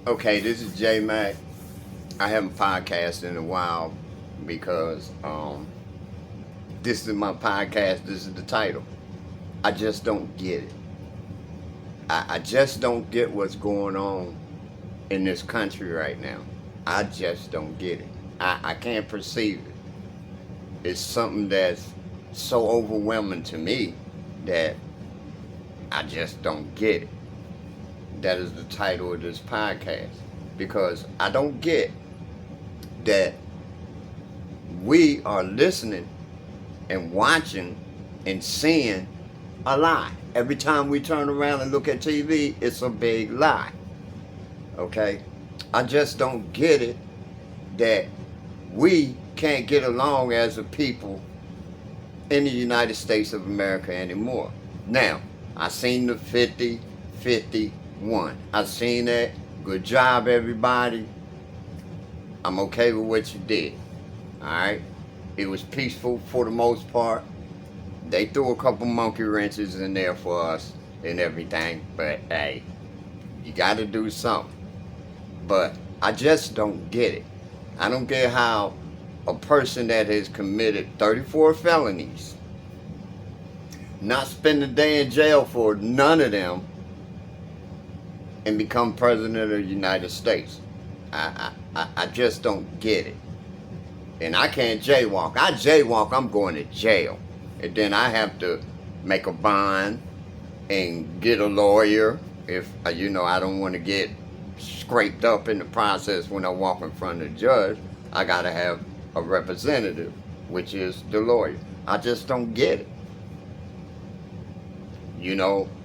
Okay, this is J Mac. I haven't podcasted in a while because this is my podcast. This is the title. I just don't get it. I just don't get what's going on in this country right now. I just don't get it. I can't perceive it. It's something that's so overwhelming to me that I just don't get it. That is the title of this podcast because I don't get that we are listening and watching and seeing a lie. Every time we turn around and look at TV, it's a big lie. Okay? I just don't get it that we can't get along as a people in the United States of America anymore. Now, I seen the 50-51. I seen that. Good job, everybody. I'm okay with what you did. Alright? It was peaceful for the most part. They threw a couple monkey wrenches in there for us and everything. But hey, you gotta do something. But I just don't get it. I don't get how a person that has committed 34 felonies, not spend a day in jail for none of them, and become president of the United States. I just don't get it. And I can't jaywalk. I jaywalk, I'm going to jail. And then I have to make a bond and get a lawyer if, I don't want to get scraped up in the process when I walk in front of the judge. I got to have a representative, which is the lawyer. I just don't get it.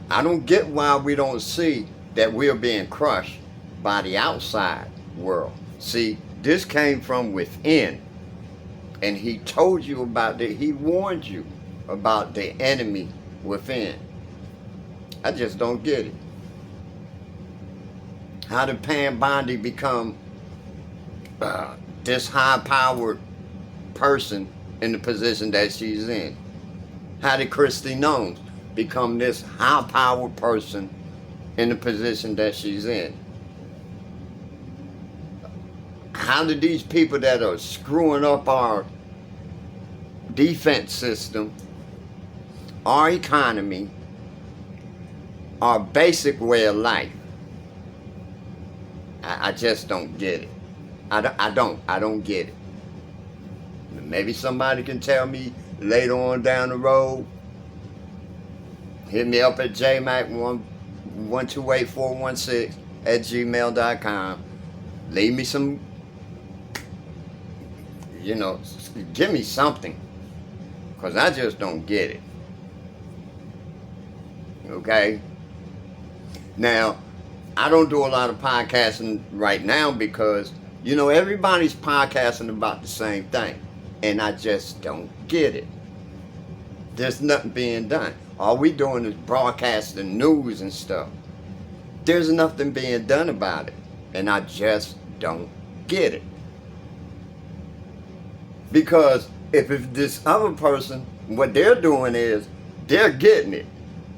I don't get why we don't see that we're being crushed by the outside world. See, this came from within. And he told you about it. He warned you about the enemy within. I just don't get it. How did Pam Bondi become this high-powered person in the position that she's in? How did Christy Knowles become this high-powered person in the position that she's in? How did these people that are screwing up our defense system, our economy, our basic way of life? I just don't get it. I don't get it. Maybe somebody can tell me later on down the road. Hit me up at jmac128416 @gmail.com. Leave me some, give me something. Because I just don't get it. Okay? Now, I don't do a lot of podcasting right now because, everybody's podcasting about the same thing. And I just don't get it. There's nothing being done. All we doing is broadcasting news and stuff. There's nothing being done about it. And I just don't get it. Because if this other person, what they're doing is, they're getting it.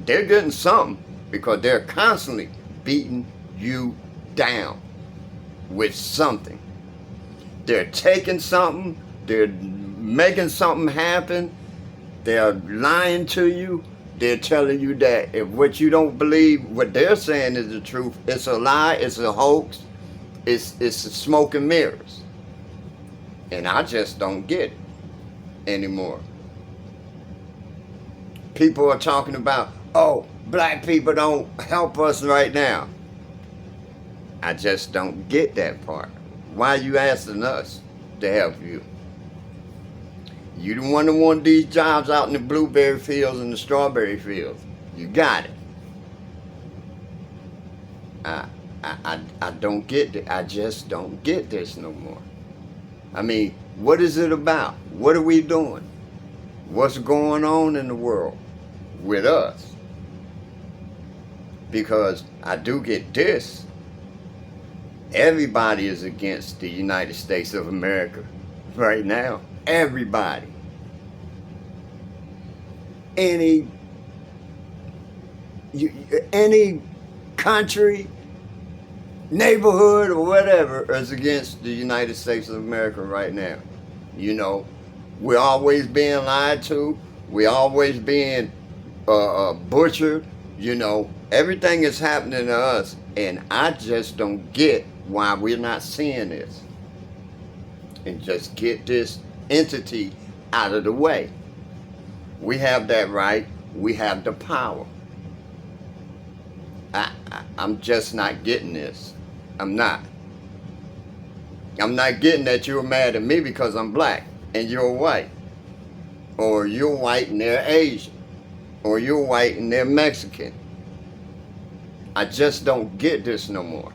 They're getting something because they're constantly beating you down with something. They're taking something, they're making something happen, they're lying to you, they're telling you that if what you don't believe, what they're saying is the truth, it's a lie, it's a hoax, it's smoke and mirrors. And I just don't get it anymore. People are talking about, oh, black people don't help us right now. I just don't get that part. Why are you asking us to help you? You the one that want these jobs out in the blueberry fields and the strawberry fields. You got it. I don't get it. I just don't get this no more. I mean, what is it about? What are we doing? What's going on in the world with us? Because I do get this. Everybody is against the United States of America right now. Everybody. Any country, neighborhood or whatever is against the United States of America right now. You know, we're always being lied to. We're always being butchered. You know, everything is happening to us, and I just don't get why we're not seeing this and just get this entity out of the way. We have that right. We have the power. I'm just not getting this. I'm not. I'm not getting that you're mad at me because I'm black and you're white. Or you're white and they're Asian. Or you're white and they're Mexican. I just don't get this no more.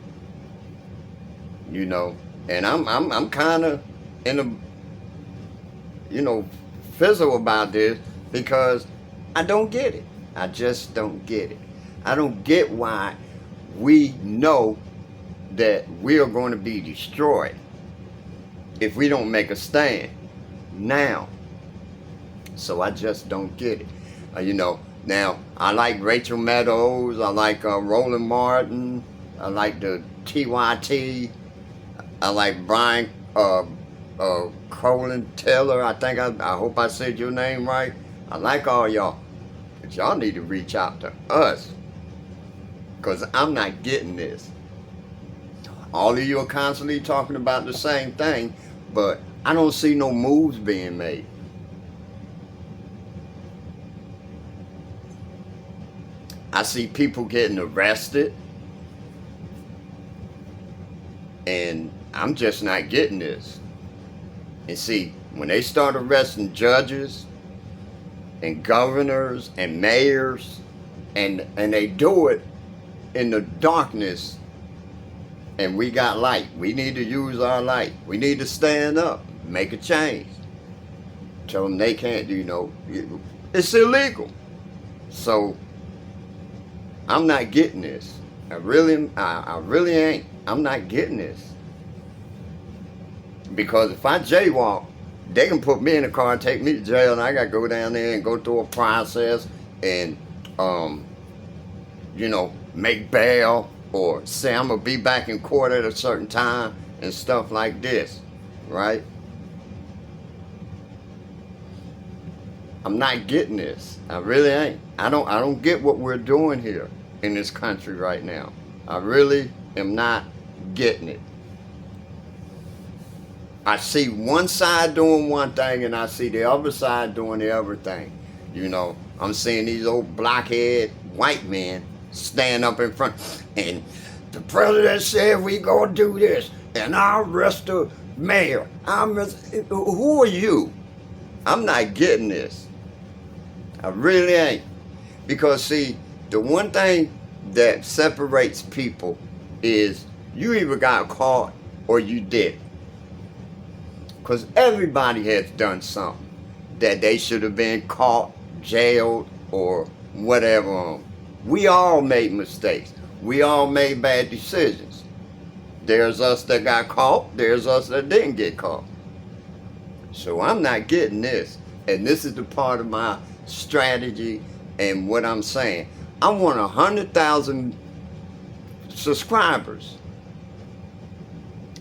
You know, and I'm kind of in a, you know, fizzle about this because I don't get it. I just don't get it. I don't get why we know that we are going to be destroyed if we don't make a stand now. So I just don't get it. You know, now I like Rachel Maddow. I like Roland Martin. I like the TYT. I like Brian Colin Taylor. I hope I said your name right. I like all y'all. But y'all need to reach out to us. Because I'm not getting this. All of you are constantly talking about the same thing, but I don't see no moves being made. I see people getting arrested, and I'm just not getting this. And see, when they start arresting judges and governors and mayors, and they do it in the darkness, and we got light. We need to use our light. We need to stand up, make a change. Tell them they can't, you know, it's illegal. So I'm not getting this. I really ain't. I'm not getting this. Because if I jaywalk, they can put me in a car and take me to jail, and I got to go down there and go through a process and, you know, make bail or say I'm going to be back in court at a certain time and stuff like this, right? I'm not getting this. I really ain't. I don't get what we're doing here in this country right now. I really am not getting it. I see one side doing one thing and I see the other side doing the other thing. You know, I'm seeing these old blockhead white men stand up in front and the president said we gonna do this and I'll arrest the mayor. Who are you? I'm not getting this. I really ain't. Because see, the one thing that separates people is you either got caught or you didn't. Because everybody has done something that they should have been caught, jailed, or whatever. We all made mistakes. We all made bad decisions. There's us that got caught. There's us that didn't get caught. So I'm not getting this. And this is the part of my strategy and what I'm saying. I want 100,000 subscribers.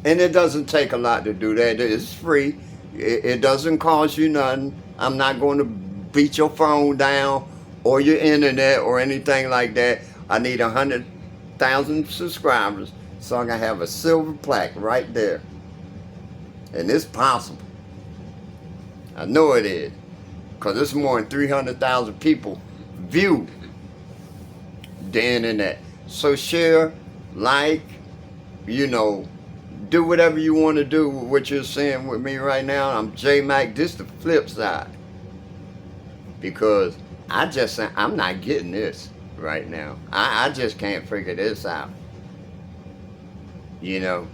And it doesn't take a lot to do that. It's free. It doesn't cost you nothing. I'm not going to beat your phone down or your internet or anything like that. I need 100,000 subscribers so I can have a silver plaque right there. And it's possible. I know it is. Because it's more than 300,000 people view the internet. So share, like, you know, do whatever you want to do with what you're saying with me right now. I'm J Mac. This the flip side. Because I'm not getting this right now. I just can't figure this out. You know.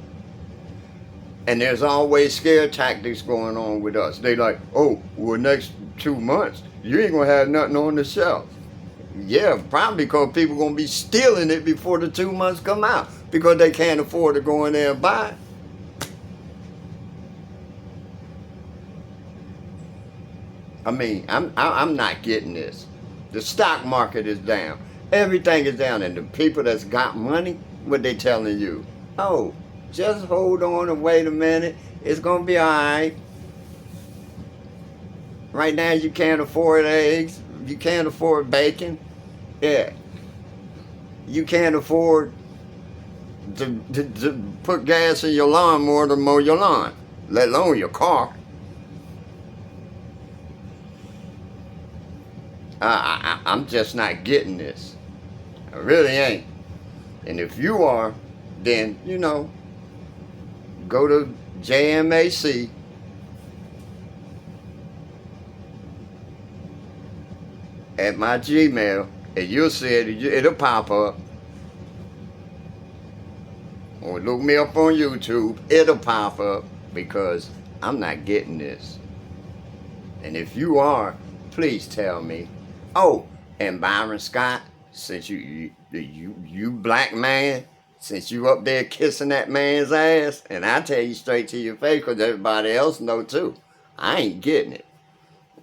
And there's always scare tactics going on with us. They like, oh, well, next 2 months, you ain't going to have nothing on the shelf. Yeah, probably because people going to be stealing it before the 2 months come out. Because they can't afford to go in there and buy it. I mean, I'm not getting this. The stock market is down. Everything is down. And the people that's got money, what they telling you? Oh, just hold on and wait a minute. It's going to be all right. Right now you can't afford eggs. You can't afford bacon. Yeah. You can't afford to put gas in your lawnmower to mow your lawn, let alone your car. I'm just not getting this. I really ain't. And if you are, then, go to JMAC at my Gmail and you'll see it. It'll pop up. Or look me up on YouTube. It'll pop up because I'm not getting this. And if you are, please tell me. Oh, and Byron Scott, since you black man, since you up there kissing that man's ass, and I tell you straight to your face because everybody else know too, I ain't getting it.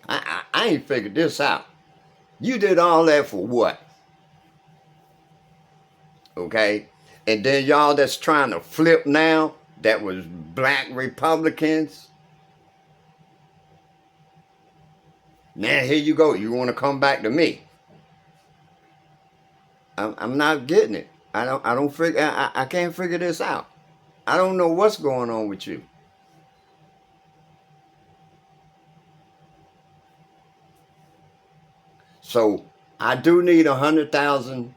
I ain't figured this out. You did all that for what? Okay? And then y'all that's trying to flip now, that was black Republicans. Now here you go. You want to come back to me? I'm not getting it. I can't figure this out. I don't know what's going on with you. So I do need 100,000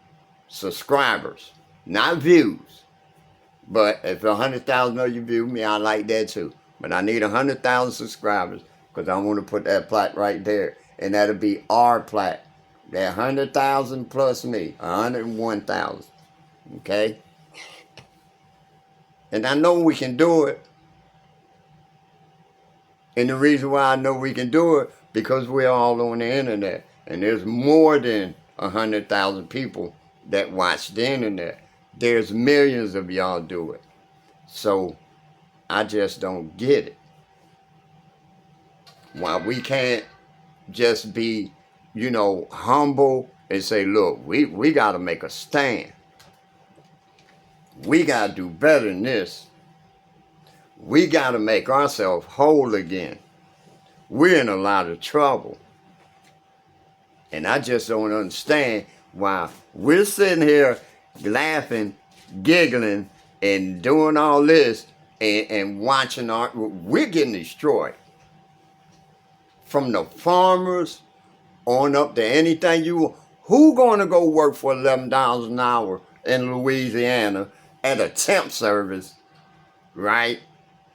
subscribers, not views. But if 100,000 of you view me, I like that too. But I need 100,000 subscribers because I want to put that plaque right there. And that'll be our plaque. That 100,000 plus me, 101,000. Okay? And I know we can do it. And the reason why I know we can do it, because we're all on the internet. And there's more than 100,000 people that watch the internet. There's millions of y'all do it. So I just don't get it. Why we can't just be, humble and say, look, we got to make a stand. We got to do better than this. We got to make ourselves whole again. We're in a lot of trouble. And I just don't understand why we're sitting here laughing, giggling, and doing all this and watching we're getting destroyed. From the farmers on up to anything who gonna go work for $11 an hour in Louisiana at a temp service, right?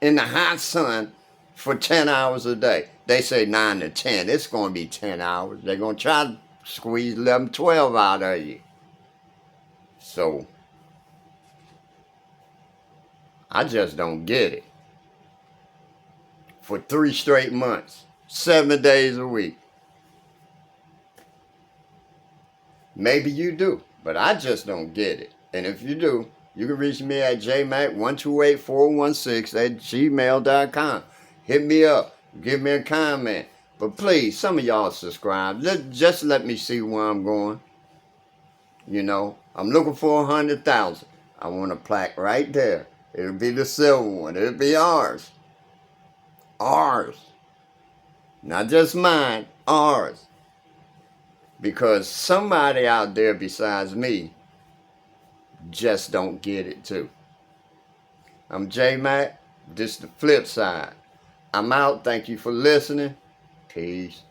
In the hot sun for 10 hours a day. They say 9 to 10. It's gonna be 10 hours. They're gonna try to squeeze 11, 12 out of you. So I just don't get it. For 3 straight months, 7 days a week. Maybe you do, but I just don't get it. And if you do, you can reach me at jmac128416@gmail.com. Hit me up. Give me a comment. But please, some of y'all subscribe. Just let me see where I'm going. I'm looking for 100,000. I want a plaque right there. It'll be the silver one. It'll be ours. Ours. Not just mine. Ours. Because somebody out there besides me just don't get it too. I'm J-Mac. This is the flip side. I'm out. Thank you for listening. Peace.